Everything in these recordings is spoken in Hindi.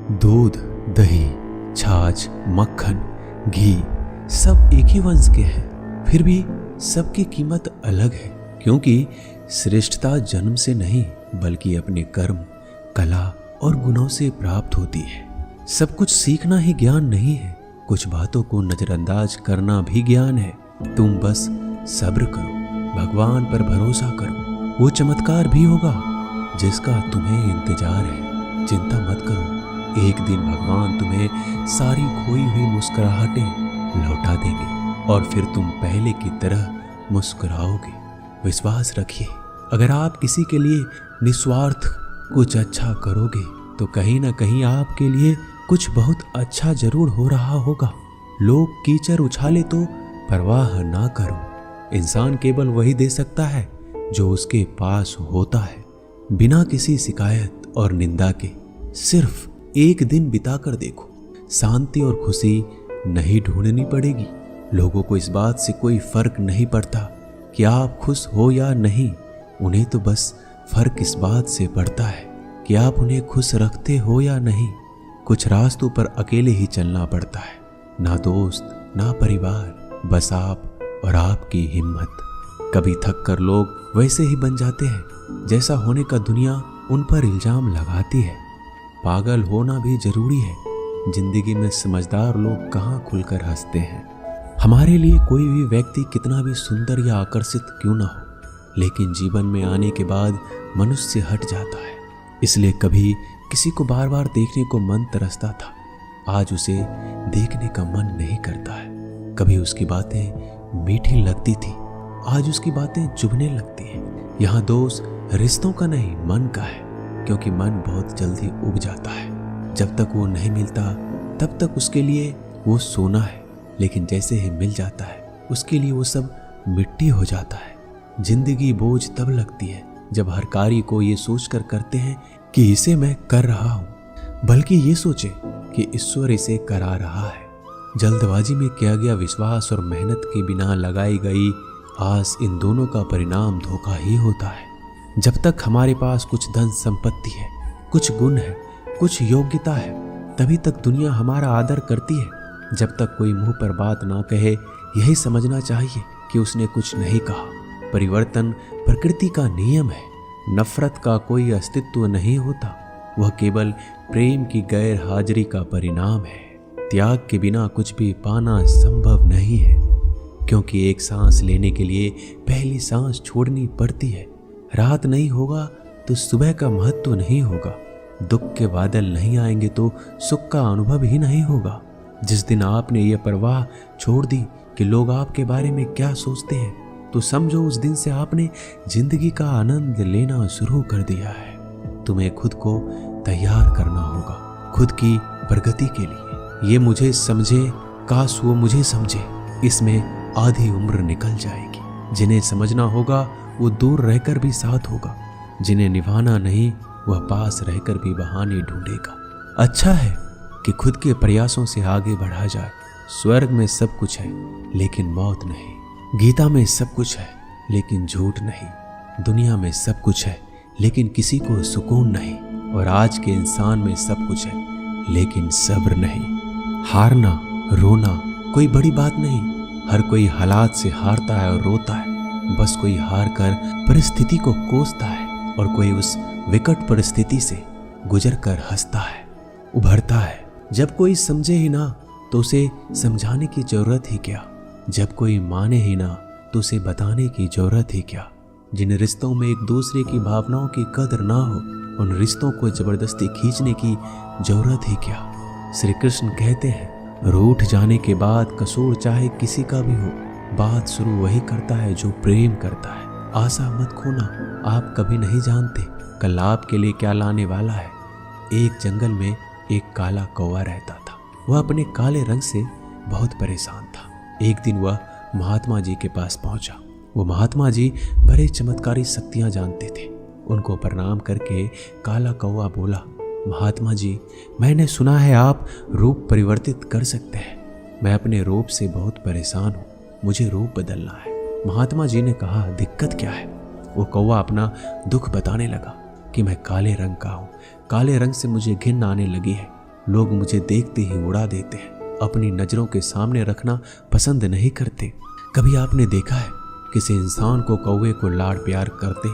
दूध, दही, छाछ, मक्खन, घी सब एक ही वंश के हैं, फिर भी सबकी कीमत अलग है, क्योंकि श्रेष्ठता जन्म से नहीं बल्कि अपने कर्म, कला और गुणों से प्राप्त होती है। सब कुछ सीखना ही ज्ञान नहीं है, कुछ बातों को नजरअंदाज करना भी ज्ञान है। तुम बस सब्र करो, भगवान पर भरोसा करो, वो चमत्कार भी होगा जिसका तुम्हें इंतजार है। चिंता मत करो, एक दिन भगवान तुम्हें सारी खोई हुई मुस्कुराहटें लौटा देंगे और फिर तुम पहले की तरह मुस्कुराओगे। विश्वास रखिए, अगर आप किसी के लिए निस्वार्थ कुछ अच्छा करोगे तो कहीं ना कहीं आपके लिए कुछ बहुत अच्छा जरूर हो रहा होगा। लोग कीचड़ उछाले तो परवाह ना करो। इंसान केवल वही दे सकता है जो उसके पास होता है, बिना किसी शिकायत और निंदा के। सिर्फ एक दिन बिता कर देखो, शांति और खुशी नहीं ढूंढनी पड़ेगी। लोगों को इस बात से कोई फर्क नहीं पड़ता कि आप खुश हो या नहीं, उन्हें तो बस फर्क इस बात से पड़ता है कि आप उन्हें खुश रखते हो या नहीं। कुछ रास्तों पर अकेले ही चलना पड़ता है, ना दोस्त ना परिवार, बस आप और आपकी हिम्मत। कभी थक कर लोग वैसे ही बन जाते हैं जैसा होने का दुनिया उन पर इल्जाम लगाती है। पागल होना भी जरूरी है। जिंदगी में समझदार लोग कहाँ खुलकर हंसते हैं। हमारे लिए कोई भी व्यक्ति कितना भी सुंदर या आकर्षित क्यों ना हो, लेकिन जीवन में आने के बाद मनुष्य हट जाता है। इसलिए कभी किसी को बार बार देखने को मन तरसता था, आज उसे देखने का मन नहीं करता है। कभी उसकी बातें मीठी लगती थी, आज उसकी बातें चुभने लगती हैं। यहाँ दोष रिश्तों का नहीं मन का है, क्योंकि मन बहुत जल्दी उब जाता है। जब तक वो नहीं मिलता तब तक उसके लिए वो सोना है, लेकिन जैसे ही मिल जाता है उसके लिए वो सब मिट्टी हो जाता है। जिंदगी बोझ तब लगती है जब हर कार्य को ये सोचकर करते हैं कि इसे मैं कर रहा हूँ, बल्कि ये सोचे कि ईश्वर इसे करा रहा है। जल्दबाजी में किया गया विश्वास और मेहनत के बिना लगाई गई आस, इन दोनों का परिणाम धोखा ही होता है। जब तक हमारे पास कुछ धन संपत्ति है, कुछ गुण है, कुछ योग्यता है, तभी तक दुनिया हमारा आदर करती है। जब तक कोई मुंह पर बात ना कहे, यही समझना चाहिए कि उसने कुछ नहीं कहा। परिवर्तन प्रकृति का नियम है। नफरत का कोई अस्तित्व नहीं होता, वह केवल प्रेम की गैर हाजिरी का परिणाम है। त्याग के बिना कुछ भी पाना संभव नहीं है, क्योंकि एक सांस लेने के लिए पहली सांस छोड़नी पड़ती है। रात नहीं होगा तो सुबह का महत्व नहीं होगा। दुख के बादल नहीं आएंगे तो सुख का अनुभव ही नहीं होगा। जिस दिन आपने ये परवाह छोड़ दी कि लोग आपके बारे में क्या सोचते हैं, तो समझो उस दिन से आपने जिंदगी का आनंद लेना शुरू कर दिया है। तुम्हें खुद को तैयार करना होगा, खुद की प्रगति के लिए। ये मुझे समझे, काश वो मुझे समझे, इसमें आधी उम्र निकल जाएगी। जिन्हें समझना होगा वो दूर रहकर भी साथ होगा, जिन्हें निभाना नहीं वह पास रहकर भी बहाने ढूंढेगा। अच्छा है कि खुद के प्रयासों से आगे बढ़ा जाए। स्वर्ग में सब कुछ है लेकिन मौत नहीं। गीता में सब कुछ है लेकिन झूठ नहीं। दुनिया में सब कुछ है लेकिन किसी को सुकून नहीं। और आज के इंसान में सब कुछ है लेकिन सब्र नहीं। हारना, रोना कोई बड़ी बात नहीं। हर कोई हालात से हारता है और रोता है। बस कोई हार कर परिस्थिति को कोसता है और कोई उस विकट परिस्थिति से गुजर कर हंसता है, उभरता है। जब कोई समझे ही ना तो उसे समझाने की जरूरत ही क्या। जब कोई माने ही ना तो उसे बताने की जरूरत ही क्या। जिन रिश्तों में एक दूसरे की भावनाओं की कदर ना हो, उन रिश्तों को जबरदस्ती खींचने की जरूरत ही क्या। श्री कृष्ण कहते हैं, रूठ जाने के बाद कसूर चाहे किसी का भी हो, बात शुरू वही करता है जो प्रेम करता है। आशा मत खोना, आप कभी नहीं जानते कल आपके लिए क्या लाने वाला है। एक जंगल में एक काला कौवा रहता था। वह अपने काले रंग से बहुत परेशान था। एक दिन वह महात्मा जी के पास पहुंचा। वो महात्मा जी बड़े चमत्कारी शक्तियां जानते थे। उनको प्रणाम करके काला कौवा बोला, महात्मा जी, मैंने सुना है आप रूप परिवर्तित कर सकते हैं। मैं अपने रूप से बहुत परेशान हूँ, मुझे रूप बदलना है। महात्मा जी ने कहा, दिक्कत क्या है? वो कौवा अपना दुख बताने लगा कि मैं काले रंग का हूँ, काले रंग से मुझे घिन आने लगी है। लोग मुझे देखते ही उड़ा देते हैं, अपनी नजरों के सामने रखना पसंद नहीं करते। कभी आपने देखा है किसी इंसान को कौवे को लाड़ प्यार करते?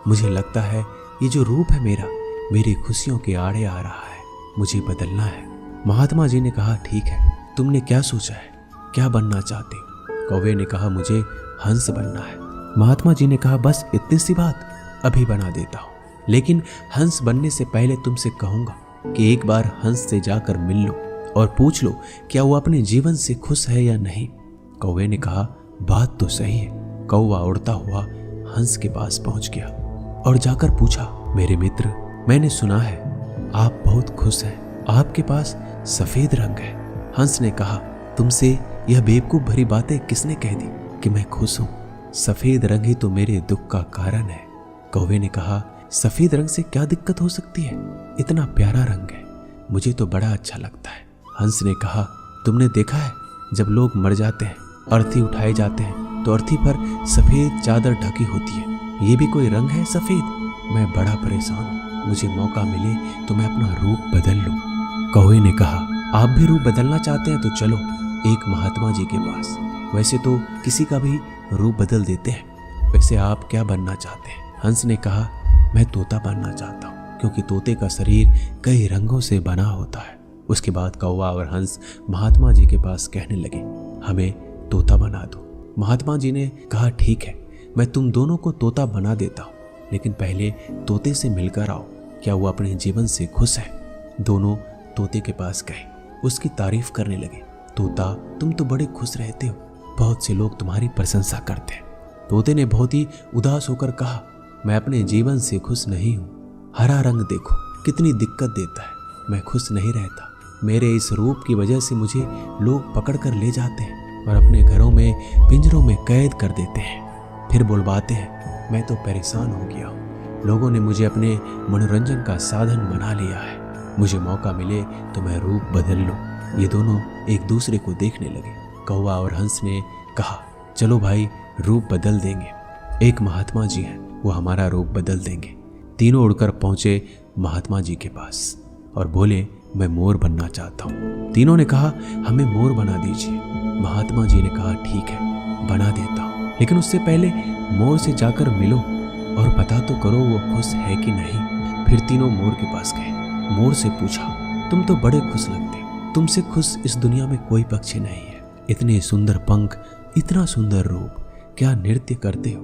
मुझे लगता है ये जो रूप है मेरा, मेरी खुशियों के आड़े आ रहा है, मुझे बदलना है। महात्मा जी ने कहा, ठीक है, तुमने क्या सोचा है, क्या बनना चाहते हो? कौवे ने कहा, मुझे हंस बनना है। महात्मा जी ने कहा, बस इतनी सी बात, अभी बना देता हूँ। लेकिन हंस बनने से पहले तुमसे कहूंगा कि एक बार हंस से जाकर मिल लो और पूछ लो क्या वो अपने जीवन से खुश है या नहीं। कौवे ने कहा, बात तो सही है। कौवा उड़ता हुआ हंस के पास पहुंच गया और जाकर पूछा, मेरे मित्र, मैंने सुना है आप बहुत खुश हैं, आपके पास सफेद रंग है। हंस ने कहा, तुमसे यह बेवकूफ भरी बातें किसने कह दी कि मैं खुश हूं? सफेद रंग ही तो मेरे दुख का कारण है। कौवे ने कहा, सफेद रंग से क्या दिक्कत हो सकती है? इतना प्यारा रंग है, मुझे तो बड़ा अच्छा लगता है। हंस ने कहा, तुमने देखा है जब लोग मर जाते हैं, अर्थी उठाए जाते हैं तो अर्थी पर सफेद चादर ढकी होती है, ये भी कोई रंग है सफेद? मैं बड़ा परेशान हूँ, मुझे मौका मिले तो मैं अपना रूप बदल लूं। कौवे ने कहा, आप भी रूप बदलना चाहते हैं तो चलो एक महात्मा जी के पास, वैसे तो किसी का भी रूप बदल देते हैं। वैसे आप क्या बनना चाहते हैं? हंस ने कहा, मैं तोता बनना चाहता हूँ, क्योंकि तोते का शरीर कई रंगों से बना होता है। उसके बाद कौवा और हंस महात्मा जी के पास कहने लगे, हमें तोता बना दो। महात्मा जी ने कहा, ठीक है, मैं तुम दोनों को तोता बना देता हूँ, लेकिन पहले तोते से मिलकर आओ, क्या वो अपने जीवन से खुश है? दोनों तोते के पास गए, उसकी तारीफ करने लगे। तोता, तुम तो बड़े खुश रहते हो, बहुत से लोग तुम्हारी प्रशंसा करते हैं। तोते ने बहुत ही उदास होकर कहा, मैं अपने जीवन से खुश नहीं हूँ। हरा रंग देखो कितनी दिक्कत देता है, मैं खुश नहीं रहता। मेरे इस रूप की वजह से मुझे लोग पकड़ कर ले जाते हैं और अपने घरों में पिंजरों में कैद कर देते हैं, फिर बुलवाते हैं। मैं तो परेशान हो गया हूँ, लोगों ने मुझे अपने मनोरंजन का साधन बना लिया है। मुझे मौका मिले तो मैं रूप बदल लूँ। ये दोनों एक दूसरे को देखने लगे। कौवा और हंस ने कहा, चलो भाई, रूप बदल देंगे। एक महात्मा जी हैं, वो हमारा रूप बदल देंगे। तीनों उड़कर पहुंचे महात्मा जी के पास और बोले, मैं मोर बनना चाहता हूँ। तीनों ने कहा, हमें मोर बना दीजिए। महात्मा जी ने कहा, ठीक है, बना देता हूँ, लेकिन उससे पहले मोर से जाकर मिलो और पता तो करो वो खुश है कि नहीं। फिर तीनों मोर के पास गए। मोर से पूछा, तुम तो बड़े खुश लगते हो, तुमसे खुश इस दुनिया में कोई पक्षी नहीं है। इतने सुंदर पंख, इतना सुंदर रूप, क्या नृत्य करते हो?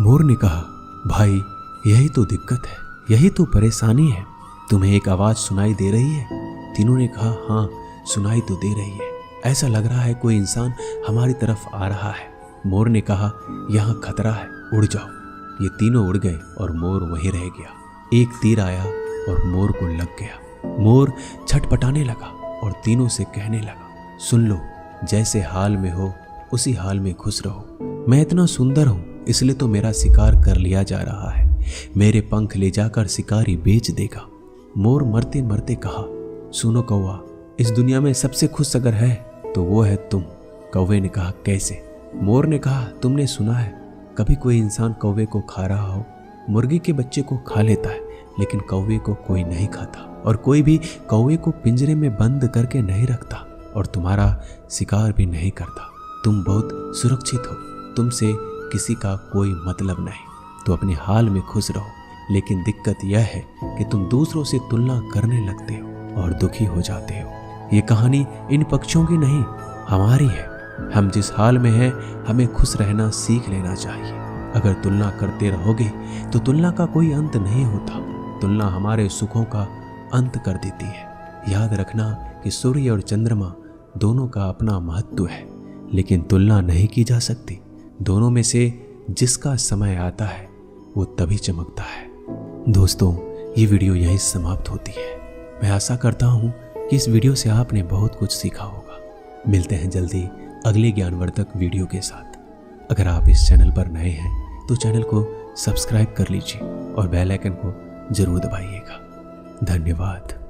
मोर ने कहा, भाई, यही तो दिक्कत है, यही तो परेशानी है। तुम्हें एक आवाज सुनाई दे रही है? तीनों ने कहा, हाँ, सुनाई तो दे रही है, ऐसा लग रहा है कोई इंसान हमारी तरफ आ रहा है। मोर ने कहा, यहाँ खतरा है, उड़ जाओ। ये तीनों उड़ गए और मोर वहीं रह गया। एक तीर आया और मोर को लग गया। मोर छटपटाने लगा और तीनों से कहने लगा, सुन लो, जैसे हाल में हो उसी हाल में खुश रहो। मैं इतना सुंदर हूँ इसलिए तो मेरा शिकार कर लिया जा रहा है, मेरे पंख ले जाकर शिकारी बेच देगा। मोर मरते मरते कहा, सुनो कौवा, इस दुनिया में सबसे खुश अगर है तो वो है तुम। कौवे ने कहा, कैसे? मोर ने कहा, तुमने सुना है कभी कोई इंसान कौवे को खा रहा हो? मुर्गी के बच्चे को खा लेता है, लेकिन कौवे को कोई नहीं खाता, और कोई भी कौवे को पिंजरे में बंद करके नहीं रखता और तुम्हारा शिकार भी नहीं करता। तुम बहुत सुरक्षित हो, तुमसे किसी का कोई मतलब नहीं, तो अपने हाल में खुश रहो। लेकिन दिक्कत यह है कि तुम दूसरों से तुलना करने लगते हो और दुखी हो जाते हो। ये कहानी इन पक्षियों की नहीं, हमारी है। हम जिस हाल में हैं, हमें खुश रहना सीख लेना चाहिए। अगर तुलना करते रहोगे तो तुलना का कोई अंत नहीं होता। तुलना हमारे सुखों का अंत कर देती है। याद रखना कि सूर्य और चंद्रमा दोनों का अपना महत्व है, लेकिन तुलना नहीं की जा सकती। दोनों में से जिसका समय आता है वो तभी चमकता है। दोस्तों, ये वीडियो यहीं समाप्त होती है। मैं आशा करता हूँ कि इस वीडियो से आपने बहुत कुछ सीखा होगा। मिलते हैं जल्दी अगले ज्ञानवर्धक वीडियो के साथ। अगर आप इस चैनल पर नए हैं तो चैनल को सब्सक्राइब कर लीजिए और बेल आइकन को जरूर दबाइएगा। धन्यवाद।